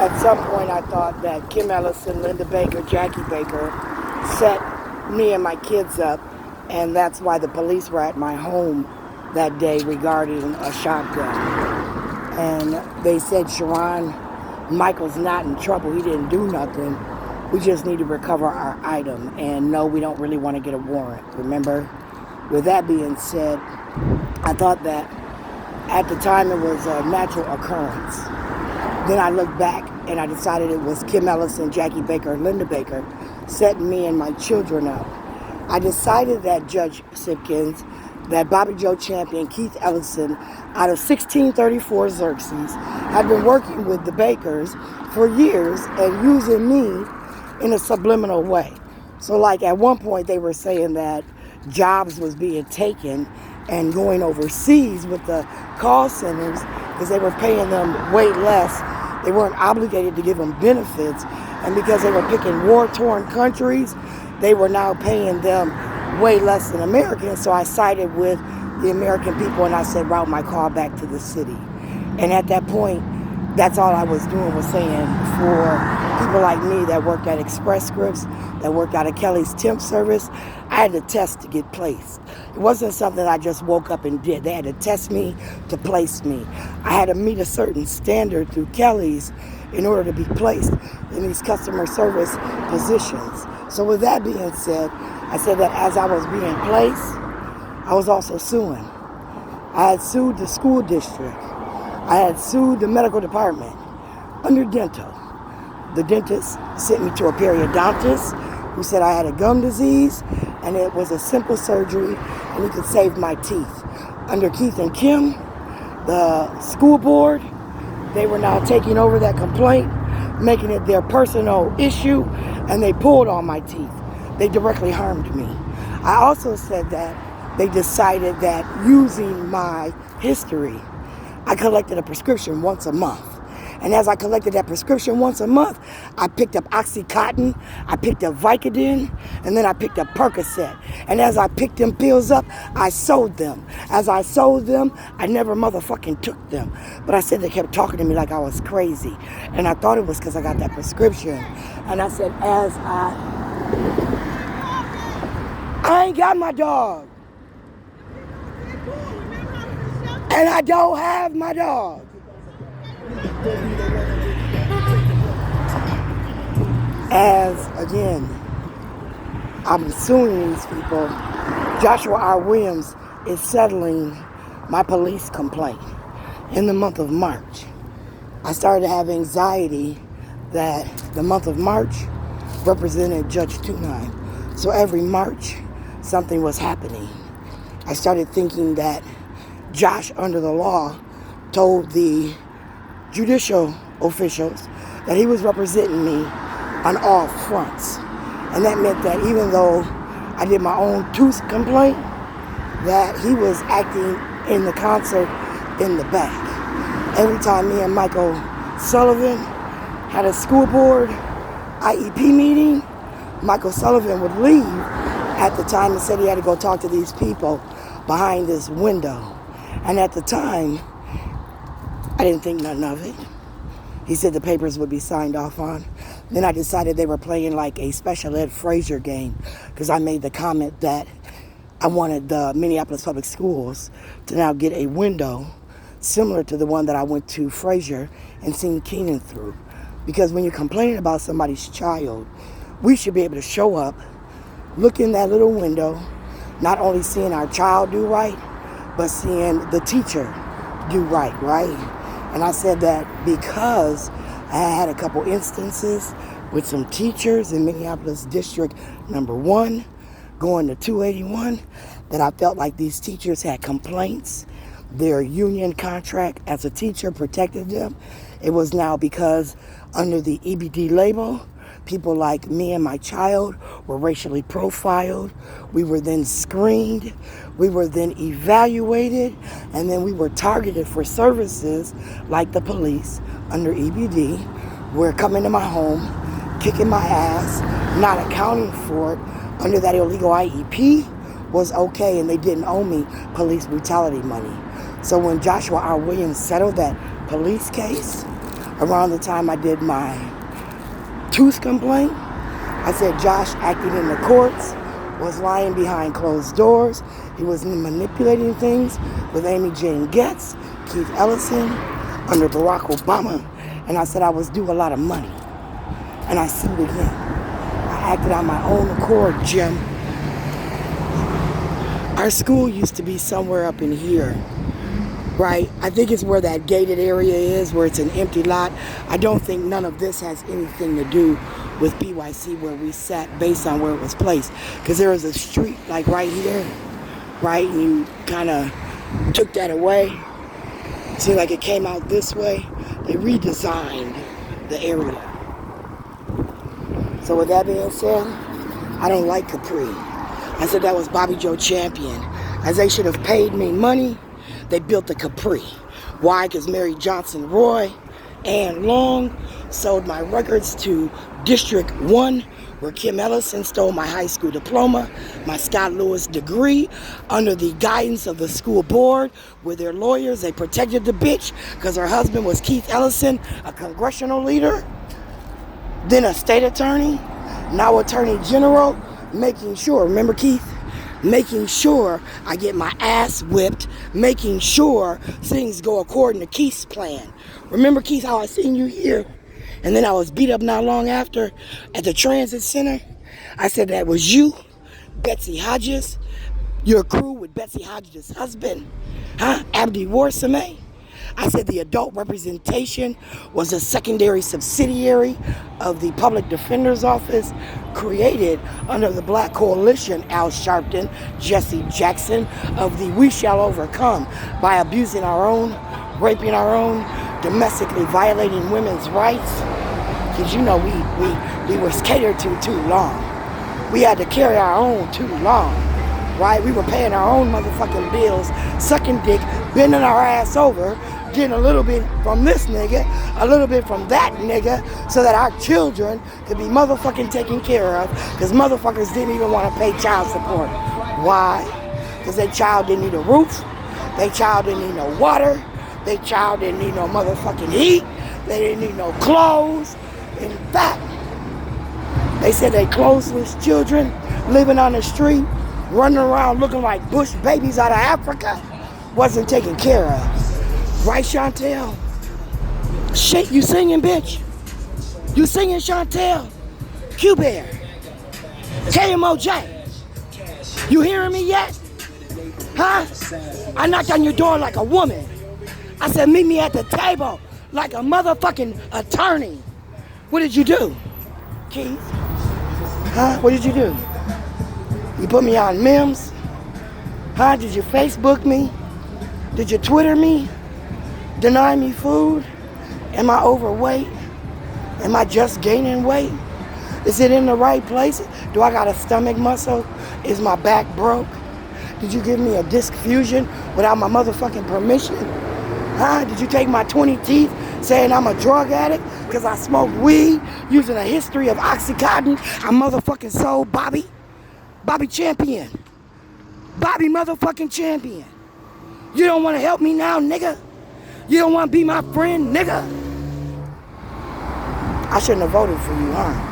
At some point, I thought that Kim Ellison, Linda Baker, Jackie Baker set me and my kids up, and that's why the police were at my home that day regarding a shotgun. And they said, Sharon, Michael's not in trouble. He didn't do nothing. We just need to recover our item. And no, we don't really want to get a warrant, remember? With that being said, I thought that at the time it was a natural occurrence. Then I looked back and I decided it was Kim Ellison, Jackie Baker, and Linda Baker setting me and my children up. I decided that Judge Simpkins, that Bobby Joe Champion, Keith Ellison, out of 1634 Xerxes, had been working with the Bakers for years and using me in a subliminal way. So like at one point they were saying that jobs was being taken and going overseas with the call centers because they were paying them way less. They weren't obligated to give them benefits. And because they were picking war-torn countries, they were now paying them way less than Americans. So I sided with the American people and I said, route my car back to the city. And at that point, that's all I was doing was saying for people like me that worked at Express Scripts, that worked out of Kelly's temp service, I had to test to get placed. It wasn't something I just woke up and did. They had to test me to place me. I had to meet a certain standard through Kelly's in order to be placed in these customer service positions. So with that being said, I said that as I was being placed, I was also suing. I had sued the school district. I had sued the medical department under dental. The dentist sent me to a periodontist who said I had a gum disease and it was a simple surgery and he could save my teeth. Under Keith and Kim, the school board, they were now taking over that complaint, making it their personal issue, and they pulled all my teeth. They directly harmed me. I also said that they decided that using my history, I collected a prescription once a month. And as I collected that prescription once a month, I picked up Oxycontin, I picked up Vicodin, and then I picked up Percocet. And as I picked them pills up, I sold them. As I sold them, I never motherfucking took them. But I said they kept talking to me like I was crazy. And I thought it was because I got that prescription. And I said, I ain't got my dog. And I don't have my dog. As, again, I'm suing these people, Joshua R. Williams is settling my police complaint in the month of March. I started to have anxiety that the month of March represented Judge 2-9. So every March, something was happening. I started thinking that Josh, under the law, told the judicial officials that he was representing me on all fronts. And that meant that even though I did my own tooth complaint, that he was acting in the concert in the back. Every time me and Michael Sullivan had a school board IEP meeting, Michael Sullivan would leave at the time and said he had to go talk to these people behind this window. And at the time, I didn't think nothing of it. He said the papers would be signed off on. Then I decided they were playing like a special ed Fraser game because I made the comment that I wanted the Minneapolis Public Schools to now get a window similar to the one that I went to Fraser and seen Keenan through. Because when you're complaining about somebody's child, we should be able to show up, look in that little window, not only seeing our child do right, but seeing the teacher do right? And I said that because I had a couple instances with some teachers in Minneapolis District number 1 going to 281, that I felt like these teachers had complaints. Their union contract as a teacher protected them. It was now because under the EBD label, people like me and my child were racially profiled. We were then screened. We were then evaluated. And then we were targeted for services like the police under EBD. Were coming to my home, kicking my ass, not accounting for it under that illegal IEP was okay, and they didn't owe me police brutality money. So when Joshua R. Williams settled that police case, around the time I did my tooth complaint. I said Josh acted in the courts, was lying behind closed doors. He was manipulating things with Amy Jane Getz, Keith Ellison, under Barack Obama. And I said I was due a lot of money. And I sued him. I acted on my own accord, Jim. Our school used to be somewhere up in here, right? I think it's where that gated area is, where it's an empty lot. I don't think none of this has anything to do with PYC where we sat based on where it was placed. Because there was a street like right here, right? And you kind of took that away. Seemed like it came out this way. They redesigned the area. So with that being said, I don't like Capri. I said that was Bobby Joe Champion. As they should have paid me money, they built the Capri. Why? Because Mary Johnson Roy and Long sold my records to District 1, where Kim Ellison stole my high school diploma, my Scott Lewis degree, under the guidance of the school board. With their lawyers, they protected the bitch because her husband was Keith Ellison, a congressional leader, then a state attorney, now attorney general, making sure, remember Keith? Making sure I get my ass whipped, making sure things go according to Keith's plan. Remember, Keith, how I seen you here? And then I was beat up not long after at the transit center. I said that was you, Betsy Hodges, your crew with Betsy Hodges' husband, Abdi Warsame. I said the adult representation was a secondary subsidiary of the Public Defender's Office created under the Black Coalition, Al Sharpton, Jesse Jackson, of the We Shall Overcome, by abusing our own, raping our own, domestically violating women's rights. Because you know we were catered to too long. We had to carry our own too long, right? We were paying our own motherfucking bills, sucking dick, bending our ass over, getting a little bit from this nigga, a little bit from that nigga, so that our children could be motherfucking taken care of, because motherfuckers didn't even want to pay child support. Why? Because their child didn't need a roof, their child didn't need no water, their child didn't need no motherfucking heat, they didn't need no clothes. In fact, they said they clothesless children living on the street, running around looking like bush babies out of Africa, wasn't taken care of. Right, Chantel? Shit, you singing, bitch? You singing, Chantel? Q-Bear. KMOJ. You hearing me yet? Huh? I knocked on your door like a woman. I said, meet me at the table like a motherfucking attorney. What did you do, Keith? Huh? What did you do? You put me on memes? Huh? Did you Facebook me? Did you Twitter me? Deny me food? Am I overweight? Am I just gaining weight? Is it in the right place? Do I got a stomach muscle? Is my back broke? Did you give me a disc fusion without my motherfucking permission? Huh? Did you take my 20 teeth saying I'm a drug addict because I smoke weed using a history of Oxycontin? I motherfucking sold Bobby Champion. Bobby motherfucking Champion. You don't want to help me now, nigga? You don't want to be my friend, nigga? I shouldn't have voted for you, huh?